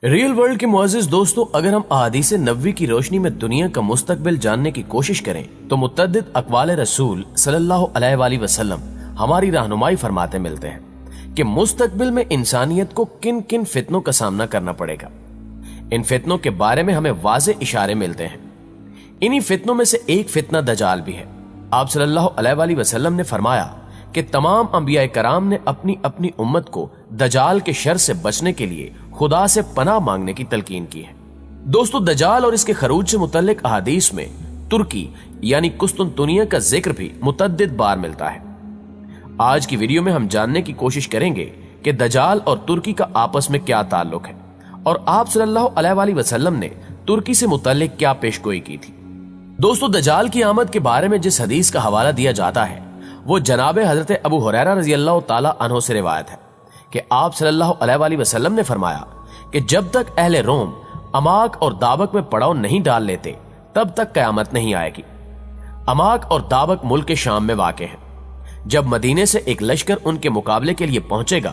Real world کے معزز دوستو، اگر ہم احادیث نبوی کی روشنی میں دنیا کا مستقبل جاننے کی کوشش کریں تو متعدد اقوال رسول صلی اللہ علیہ وآلہ وسلم ہماری رہنمائی فرماتے ملتے ہیں کہ مستقبل میں انسانیت کو کن کن فتنوں کا سامنا کرنا پڑے گا۔ ان فتنوں کے بارے میں ہمیں واضح اشارے ملتے ہیں۔ انہی فتنوں میں سے ایک فتنہ دجال بھی ہے۔ آپ صلی اللہ علیہ وآلہ وسلم نے فرمایا کہ تمام انبیاء کرام نے اپنی اپنی امت کو دجال کے شر سے بچنے کے لیے خدا سے پناہ مانگنے کی تلقین کی ہے۔ دوستو، دجال اور اس کے خروج سے متعلق احادیث میں ترکی یعنی قسطنطنیہ کا ذکر بھی متعدد بار ملتا ہے۔ آج کی ویڈیو میں ہم جاننے کی کوشش کریں گے کہ دجال اور ترکی کا آپس میں کیا تعلق ہے اور آپ صلی اللہ علیہ وآلہ وسلم نے ترکی سے متعلق کیا پیش گوئی کی تھی۔ دوستو، دجال کی آمد کے بارے میں جس حدیث کا حوالہ دیا جاتا ہے وہ جناب حضرت ابو ہریرہ رضی اللہ تعالی عنہ سے روایت ہے کہ آپ صلی اللہ علیہ وآلہ وسلم نے فرمایا کہ جب تک اہل روم اماک اور دابق میں پڑاؤ نہیں ڈال لیتے تب تک قیامت نہیں آئے گی۔ اماک اور دابق ملک شام میں واقع ہیں۔ جب مدینے سے ایک لشکر ان کے مقابلے کے لیے پہنچے گا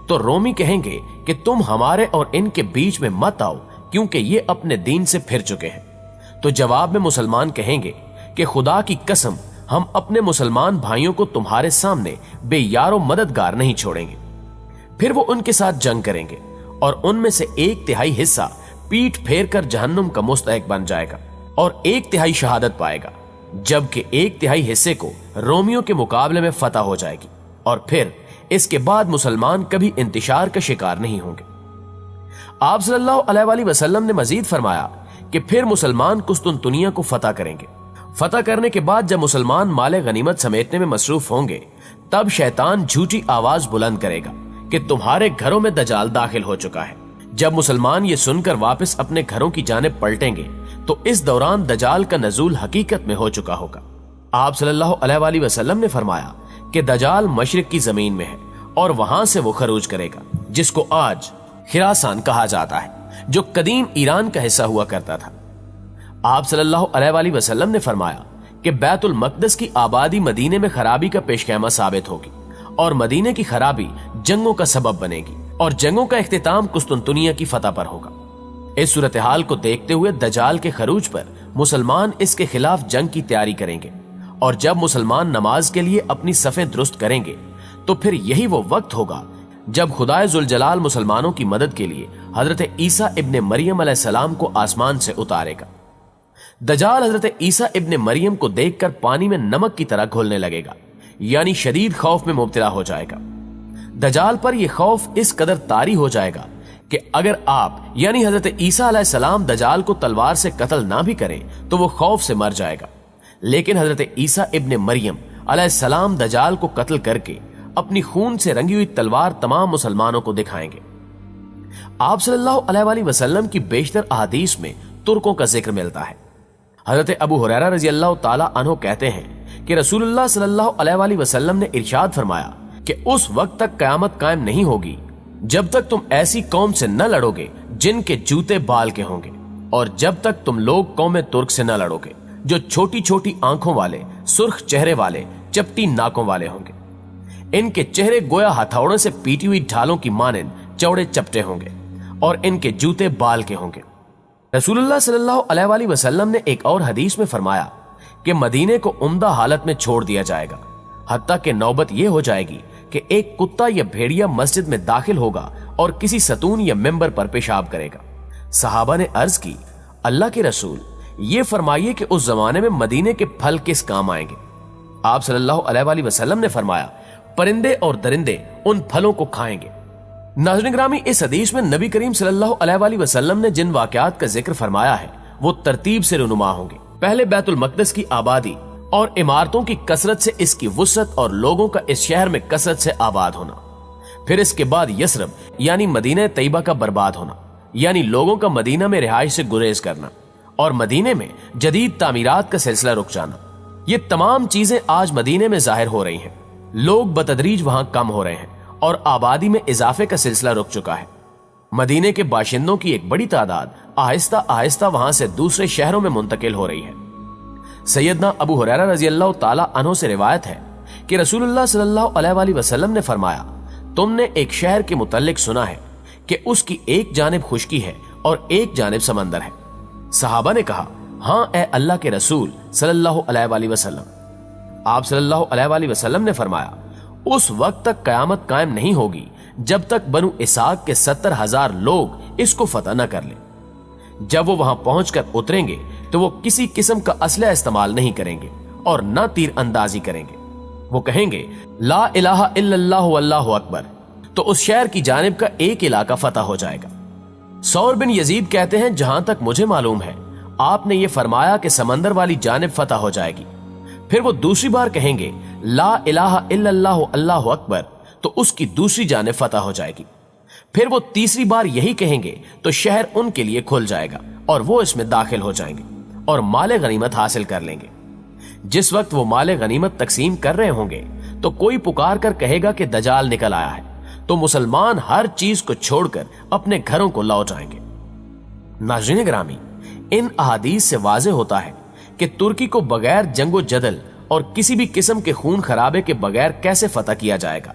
تو رومی کہیں گے کہ تم ہمارے اور ان کے بیچ میں مت آؤ کیونکہ یہ اپنے دین سے پھر چکے ہیں۔ تو جواب میں مسلمان کہیں گے کہ خدا کی قسم، ہم اپنے مسلمان بھائیوں کو تمہارے سامنے بے یار و مددگار نہیں چھوڑیں گے۔ پھر وہ ان کے ساتھ جنگ کریں گے اور ان میں سے 1/3 حصہ پیٹ پھیر کر جہنم کا مستحق بن جائے گا اور 1/3 شہادت پائے گا، جبکہ 1/3 حصے کو رومیوں کے مقابلے میں فتح ہو جائے گی، اور پھر اس کے بعد مسلمان کبھی انتشار کا شکار نہیں ہوں گے۔ آپ صلی اللہ علیہ وآلہ وسلم نے مزید فرمایا کہ پھر مسلمان قسطنطنیہ کو فتح کریں گے۔ فتح کرنے کے بعد جب مسلمان مال غنیمت سمیٹنے میں مصروف ہوں گے تب شیطان جھوٹی آواز بلند کرے گا کہ تمہارے گھروں میں دجال داخل ہو چکا ہے۔ جب مسلمان یہ سن کر واپس اپنے گھروں کی جانب پلٹیں گے تو اس دوران دجال کا نزول حقیقت میں ہو چکا ہوگا۔ آپ صلی اللہ علیہ وآلہ وسلم نے فرمایا کہ دجال مشرق کی زمین میں ہے اور وہاں سے وہ خروج کرے گا، جس کو آج خراسان کہا جاتا ہے، جو قدیم ایران کا حصہ ہوا کرتا تھا۔ آپ صلی اللہ علیہ وآلہ وسلم نے فرمایا کہ بیت المقدس کی آبادی مدینے میں خرابی کا پیش خیمہ ثابت ہوگی اور مدینے کی خرابی جنگوں کا سبب بنے گی اور جنگوں کا اختتام قسطنطنیہ کی فتح پر ہوگا۔ اس صورتحال کو دیکھتے ہوئے دجال کے خروج پر مسلمان اس کے خلاف جنگ کی تیاری کریں گے، اور جب مسلمان نماز کے لیے اپنی صفیں درست کریں گے تو پھر یہی وہ وقت ہوگا جب خدائے ذوالجلال مسلمانوں کی مدد کے لیے حضرت عیسیٰ ابن مریم علیہ السلام کو آسمان سے اتارے گا۔ دجال حضرت عیسیٰ ابن مریم کو دیکھ کر پانی میں نمک کی طرح گھلنے لگے گا، یعنی شدید خوف میں مبتلا ہو جائے گا۔ دجال پر یہ خوف اس قدر طاری ہو جائے گا کہ اگر آپ یعنی حضرت عیسیٰ علیہ السلام دجال کو تلوار سے قتل نہ بھی کریں تو وہ خوف سے مر جائے گا، لیکن حضرت عیسیٰ ابن مریم علیہ السلام دجال کو قتل کر کے اپنی خون سے رنگی ہوئی تلوار تمام مسلمانوں کو دکھائیں گے۔ آپ صلی اللہ علیہ وآلہ وسلم کی بیشتر احادیث میں ترکوں کا ذکر ملتا ہے۔ حضرت ابو ہریرہ رضی اللہ تعالی عنہ کہتے ہیں کہ رسول اللہ صلی اللہ علیہ وآلہ وسلم نے ارشاد فرمایا کہ اس وقت تک قیامت قائم نہیں ہوگی جب تک تم ایسی قوم سے نہ لڑو گے جن کے جوتے بال کے ہوں گے، اور جب تک تم لوگ قوم ترک سے نہ لڑو گے جو چھوٹی چھوٹی آنکھوں والے، سرخ چہرے والے، چپٹی ناکوں والے ہوں گے۔ ان کے چہرے گویا ہتھوڑے سے پیٹی ہوئی ڈھالوں کی مانند چوڑے چپٹے ہوں گے اور ان کے جوتے بال کے ہوں گے۔ رسول اللہ صلی اللہ علیہ وآلہ وسلم نے ایک اور حدیث میں فرمایا کہ مدینے کو عمدہ حالت میں چھوڑ دیا جائے گا، حتیٰ کہ نوبت یہ ہو جائے گی کہ ایک کتا یا بھیڑیا مسجد میں داخل ہوگا اور کسی ستون یا ممبر پر پیشاب کرے گا۔ صحابہ نے عرض کی، اللہ کے رسول، یہ فرمائیے کہ اس زمانے میں مدینے کے پھل کس کام آئیں گے؟ آپ صلی اللہ علیہ وآلہ وسلم نے فرمایا، پرندے اور درندے ان پھلوں کو کھائیں گے۔ ناظرین گرامی، اس حدیث میں نبی کریم صلی اللہ علیہ وآلہ وسلم نے جن واقعات کا ذکر فرمایا ہے وہ ترتیب سے رونما ہوں گے۔ پہلے بیت المقدس کی آبادی اور عمارتوں کی کثرت سے اس کی وسعت اور لوگوں کا اس شہر میں کثرت سے آباد ہونا، پھر اس کے بعد یثرب یعنی مدینہ طیبہ کا برباد ہونا، یعنی لوگوں کا مدینہ میں رہائش سے گریز کرنا، اور مدینے میں جدید تعمیرات کا سلسلہ رک جانا۔ یہ تمام چیزیں آج مدینے میں ظاہر ہو رہی ہیں۔ لوگ بتدریج وہاں کم ہو رہے ہیں اور آبادی میں اضافے کا سلسلہ رک چکا ہے۔ مدینے کے باشندوں کی ایک بڑی تعداد آہستہ آہستہ وہاں سے دوسرے شہروں میں منتقل ہو رہی ہے۔ سیدنا ابو ہریرہ رضی اللہ تعالی عنہ سے روایت ہے کہ رسول اللہ صلی اللہ علیہ وآلہ وسلم نے فرمایا، تم نے ایک شہر کے متعلق سنا ہے کہ اس کی ایک جانب خشکی ہے اور ایک جانب سمندر ہے۔ صحابہ نے کہا ہاں اے اللہ کے رسول صلی اللہ علیہ وآلہ وسلم۔ آپ صلی اللہ علیہ وآلہ وسلم نے فرمایا اس وقت تک قیامت قائم نہیں ہوگی جب تک بنو اسحاق کے 70,000 لوگ اس کو فتح نہ کر لیں۔ جب وہ وہاں پہنچ کر اتریں گے تو وہ کسی قسم کا اسلحہ استعمال نہیں کریں گے اور نہ تیر اندازی کریں گے۔ وہ کہیں گے لا الہ الا اللہ واللہ اکبر، تو اس شہر کی جانب کا ایک علاقہ فتح ہو جائے گا۔ ثور بن یزید کہتے ہیں جہاں تک مجھے معلوم ہے آپ نے یہ فرمایا کہ سمندر والی جانب فتح ہو جائے گی۔ پھر وہ دوسری بار کہیں گے لا الہ الا اللہ اللہ اکبر، تو اس کی دوسری جانب فتح ہو جائے گی۔ پھر وہ تیسری بار یہی کہیں گے تو شہر ان کے لیے کھل جائے گا اور وہ اس میں داخل ہو جائیں گے اور مال غنیمت حاصل کر لیں گے۔ جس وقت وہ مال غنیمت تقسیم کر رہے ہوں گے تو کوئی پکار کر کہے گا کہ دجال نکل آیا ہے، تو مسلمان ہر چیز کو چھوڑ کر اپنے گھروں کو لوٹ جائیں گے۔ ناظرین گرامی، ان احادیث سے واضح ہوتا ہے کہ ترکی کو بغیر جنگ و جدل اور کسی بھی قسم کے خون خرابے کے بغیر کیسے فتح کیا جائے گا،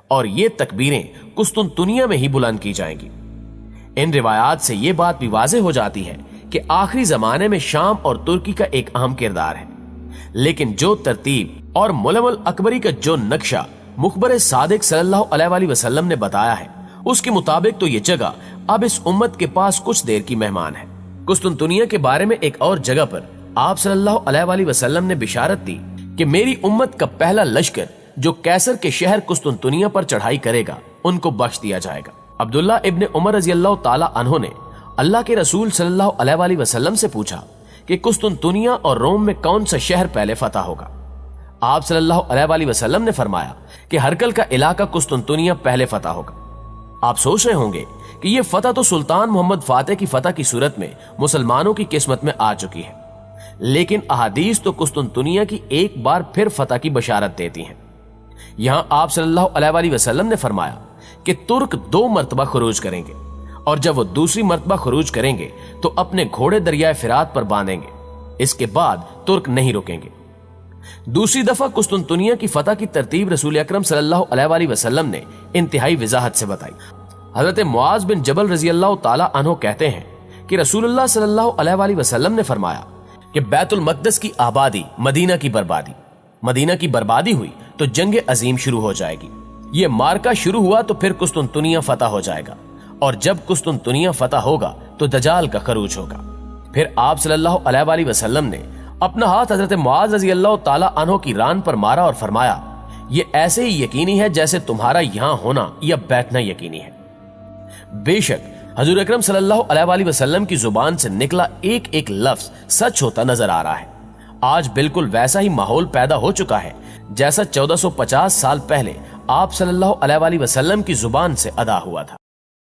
اور یہ تکبیریں قسطنطنیہ میں ہی بلند کی جائیں گی۔ ان روایات سے یہ بات بھی واضح ہو جاتی ہے کہ آخری زمانے میں شام اور ترکی کا ایک اہم کردار ہے، لیکن جو ترتیب اور ملم الاکبری کا جو نقشہ مخبر صادق صلی اللہ علیہ وآلہ وسلم نے بتایا ہے اس کے مطابق تو یہ جگہ اب اس امت کے پاس کچھ دیر کی مہمان ہے۔ قسطنطنیہ کے بارے میں ایک اور جگہ پر آپ صلی اللہ علیہ وآلہ وسلم نے بشارت دی کہ میری امت کا پہلا لشکر جو کیسر کے شہر قسطنطنیہ پر چڑھائی کرے گا ان کو بخش دیا جائے گا۔ عبداللہ ابن عمر رضی اللہ تعالی عنہ نے اللہ کے رسول صلی اللہ علیہ وآلہ وسلم سے پوچھا کہ قسطنطنیہ اور روم میں کون سا شہر پہلے فتح ہوگا؟ آپ صلی اللہ علیہ وآلہ وسلم نے فرمایا کہ ہرکل کا علاقہ قسطنطنیہ پہلے فتح ہوگا۔ آپ سوچ رہے ہوں گے کہ یہ فتح تو سلطان محمد فاتح کی فتح کی صورت میں مسلمانوں کی قسمت میں آ چکی ہے، لیکن احادیث تو قسطنطنیہ کی ایک بار پھر فتح کی بشارت دیتی ہیں۔ یہاں آپ صلی اللہ علیہ وآلہ وسلم نے فرمایا کہ ترک 2 مرتبہ خروج کریں گے، اور جب وہ دوسری مرتبہ خروج کریں گے تو اپنے گھوڑے دریائے فرات پر باندھیں گے، اس کے بعد ترک نہیں رکیں گے۔ دوسری دفعہ قسطنطنیہ کی فتح کی ترتیب رسول اکرم صلی اللہ علیہ وآلہ وسلم نے انتہائی وضاحت سے بتائی۔ حضرت معاذ بن جبل رضی اللہ تعالی عنہ کہتے ہیں کہ رسول اللہ صلی اللہ علیہ وآلہ وسلم نے فرمایا کہ بیت المقدس کی آبادی مدینہ کی بربادی، مدینہ کی بربادی ہوئی تو جنگ عظیم شروع ہو جائے گی، یہ مارکا شروع ہوا تو پھر قسطنطنیہ فتح ہو جائے گا، اور جب قسطنطنیہ فتح ہوگا تو دجال کا خروج ہوگا۔ پھر آپ صلی اللہ علیہ وآلہ وسلم نے اپنا ہاتھ حضرت معاذ رضی اللہ تعالی عنہ کی ران پر مارا اور فرمایا یہ ایسے ہی یقینی ہے جیسے تمہارا یہاں ہونا یا بیٹھنا یقینی ہے۔ بے شک حضور اکرم صلی اللہ علیہ وآلہ وسلم کی زبان سے نکلا ایک ایک لفظ سچ ہوتا نظر آ رہا ہے۔ آج بالکل ویسا ہی ماحول پیدا ہو چکا ہے جیسا 1450 سال پہلے آپ صلی اللہ علیہ وآلہ وسلم کی زبان سے ادا ہوا تھا۔